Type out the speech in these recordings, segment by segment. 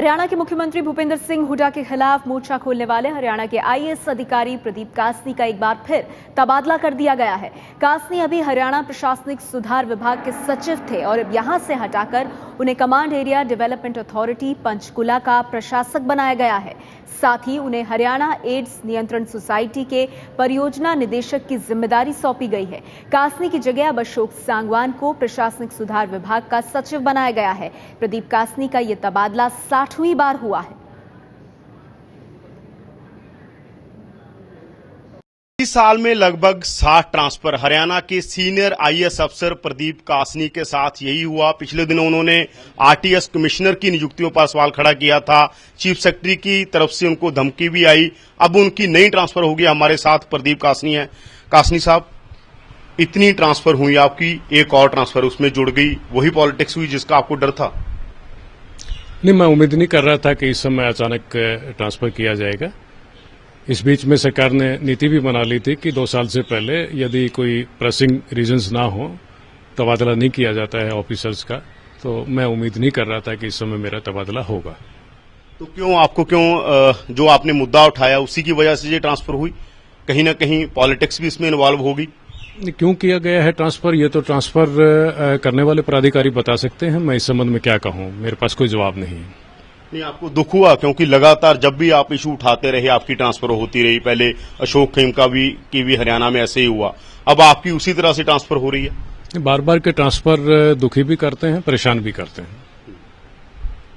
हरियाणा के मुख्यमंत्री भूपेंद्र सिंह हुड्डा के खिलाफ मोर्चा खोलने वाले हरियाणा के आईएएस अधिकारी प्रदीप कासनी का एक बार फिर तबादला कर दिया गया है। कासनी अभी हरियाणा प्रशासनिक सुधार विभाग के सचिव थे और अब यहां से हटाकर उन्हें command area development authority Panchkula का प्रशासक बनाया गया है। साथ ही उन्हें हरियाणा एड्स नियंत्रण सोसाइटी के परियोजना निदेशक की जिम्मेदारी सौंपी गई है। कासनी की जगह अब अशोक सांगवान को प्रशासनिक सुधार विभाग का सचिव बनाया गया है। प्रदीप कासनी का यह तबादला 60वीं बार हुआ है। इस साल में लगभग 60 ट्रांसफर हरियाणा के सीनियर आईएएस अफसर प्रदीप कासनी के साथ यही हुआ। पिछले दिनों उन्होंने आरटीएस कमिश्नर की नियुक्तियों पर सवाल खड़ा किया था। चीफ सेक्रेटरी की तरफ से उनको धमकी भी आई। अब उनकी नई ट्रांसफर होगी। हमारे साथ प्रदीप कासनी है। कासनी साहब, इतनी ट्रांसफर हुई, आपकी एक और ट्रांसफर उसमें जुड़ गई, वही पॉलिटिक्स हुई जिसका आपको डर था? नहीं, मैं उम्मीद नहीं कर रहा था कि इस समय अचानक ट्रांसफर किया जाएगा। इस बीच में सरकार ने नीति भी बना ली थी कि 2 साल से पहले यदि कोई प्रेसिंग रीजंस ना हो तबादला नहीं किया जाता है ऑफिसर्स का। तो मैं उम्मीद नहीं कर रहा था कि इस समय मेरा तबादला होगा। तो आपको जो आपने मुद्दा उठाया उसी की वजह से ये ट्रांसफर हुई? कहीं ना कहीं पॉलिटिक्स भी इसमें इन्वॉल्व होगी? क्यों किया गया है ट्रांसफर, ये तो ट्रांसफर करने वाले पदाधिकारी बता सकते हैं। मैं इस संबंध में क्या कहूं, मेरे पास कोई जवाब नहीं है। नहीं, आपको दुख हुआ? क्योंकि लगातार जब भी आप इशू उठाते रहे आपकी ट्रांसफर होती रही। पहले अशोक खेमका की भी हरियाणा में ऐसे ही हुआ, अब आपकी उसी तरह से ट्रांसफर हो रही है। बार बार के ट्रांसफर दुखी भी करते हैं, परेशान भी करते हैं।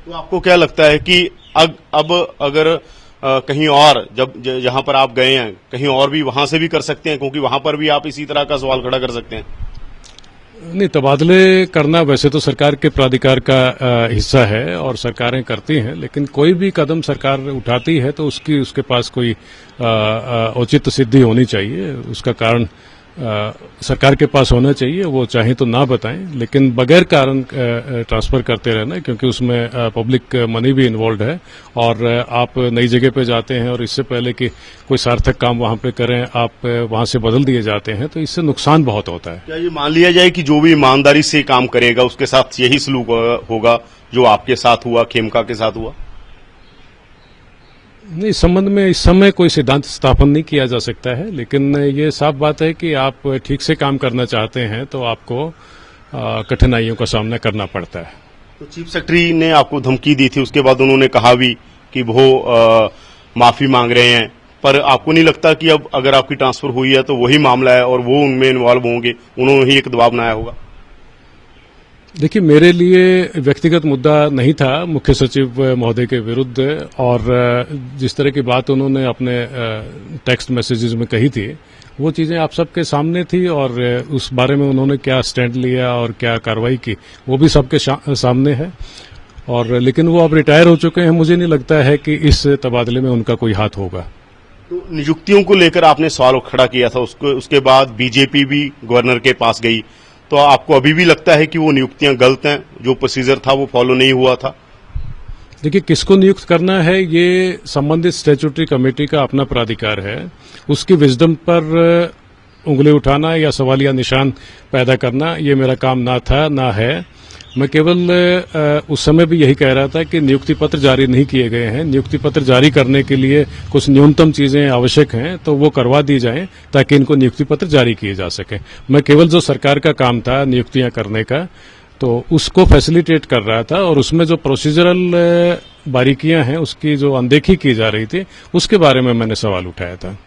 तो आपको क्या लगता है कि अब अगर कहीं और जहां पर आप गए हैं कहीं और भी वहां से भी कर सकते हैं, क्योंकि वहां पर भी आप इसी तरह का सवाल खड़ा कर सकते हैं? नहीं, तबादले करना वैसे तो सरकार के प्राधिकार का हिस्सा है और सरकारें करती हैं, लेकिन कोई भी कदम सरकार उठाती है तो उसके पास कोई औचित्य सिद्धि होनी चाहिए। उसका कारण सरकार के पास होना चाहिए। वो चाहे तो ना बताएं, लेकिन बगैर कारण ट्रांसफर करते रहना, क्योंकि उसमें पब्लिक मनी भी इन्वॉल्व है और आप नई जगह पे जाते हैं और इससे पहले कि कोई सार्थक काम वहां पे करें आप वहां से बदल दिए जाते हैं, तो इससे नुकसान बहुत होता है। क्या ये मान लिया जाए कि जो भी ईमानदारी से काम करेगा उसके साथ यही सलूक होगा जो आपके साथ हुआ, खेमका के साथ हुआ? नहीं, इस संबंध में इस समय कोई सिद्धांत स्थापन नहीं किया जा सकता है, लेकिन ये साफ बात है कि आप ठीक से काम करना चाहते हैं तो आपको कठिनाइयों का सामना करना पड़ता है। तो चीफ सेक्रेटरी ने आपको धमकी दी थी, उसके बाद उन्होंने कहा भी कि वो माफी मांग रहे हैं, पर आपको नहीं लगता कि अब अगर आपकी ट्रांसफर हुई है तो वही मामला है और वो उनमें इन्वॉल्व होंगे, उन्होंने ही एक दबाव बनाया होगा? देखिए, मेरे लिए व्यक्तिगत मुद्दा नहीं था मुख्य सचिव महोदय के विरुद्ध, और जिस तरह की बात उन्होंने अपने टेक्स्ट मैसेजेस में कही थी वो चीजें आप सबके सामने थी, और उस बारे में उन्होंने क्या स्टैंड लिया और क्या कार्रवाई की वो भी सबके सामने है। और लेकिन वो अब रिटायर हो चुके हैं, मुझे नहीं लगता है कि इस तबादले में उनका कोई हाथ होगा। तो नियुक्तियों को लेकर आपने सवाल खड़ा किया था, उसके बाद बीजेपी भी गवर्नर के पास गई, तो आपको अभी भी लगता है कि वो नियुक्तियां गलत हैं, जो प्रोसीजर था वो फॉलो नहीं हुआ था? देखिए, किसको नियुक्त करना है ये संबंधित स्टैट्यूटरी कमेटी का अपना प्राधिकार है। उसकी विजडम पर उंगली उठाना या सवालिया निशान पैदा करना ये मेरा काम ना था, ना है। मैं केवल उस समय भी यही कह रहा था कि नियुक्ति पत्र जारी नहीं किए गए हैं। नियुक्ति पत्र जारी करने के लिए कुछ न्यूनतम चीजें आवश्यक हैं, तो वो करवा दी जाएं ताकि इनको नियुक्ति पत्र जारी किए जा सके। मैं केवल जो सरकार का काम था नियुक्तियां करने का, तो उसको फैसिलिटेट कर रहा था, और उसमें जो प्रोसीजरल बारीकियां हैं उसकी जो अनदेखी की जा रही थी उसके बारे में मैंने सवाल उठाया था।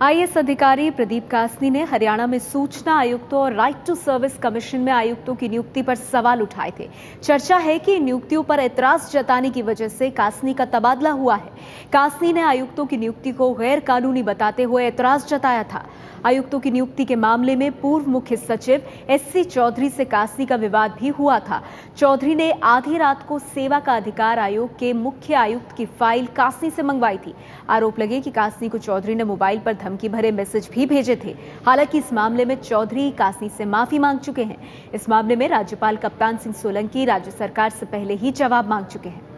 आईएएस अधिकारी प्रदीप कासनी ने हरियाणा में सूचना आयुक्तों और राइट टू सर्विस कमीशन में आयुक्तों की नियुक्ति पर सवाल उठाए थे। चर्चा है कि नियुक्तियों पर ऐतराज जताने की वजह से कासनी का तबादला हुआ है। कासनी ने आयुक्तों की नियुक्ति को गैर कानूनी बताते हुए ऐतराज जताया था। आयुक्तों की नियुक्ति के मामले में पूर्व मुख्य सचिव एससी चौधरी से कासनी का विवाद भी हुआ था। चौधरी ने आधी रात को सेवा का अधिकार आयोग के मुख्य आयुक्त की फाइल कासनी से मंगवाई थी। आरोप लगे कि कासनी को चौधरी ने मोबाइल पर धमकी भरे मैसेज भी भेजे थे। हालांकि इस मामले में चौधरी कासनी से माफी मांग चुके हैं। इस मामले में राज्यपाल कप्तान सिंह सोलंकी राज्य सरकार से पहले ही जवाब मांग चुके हैं।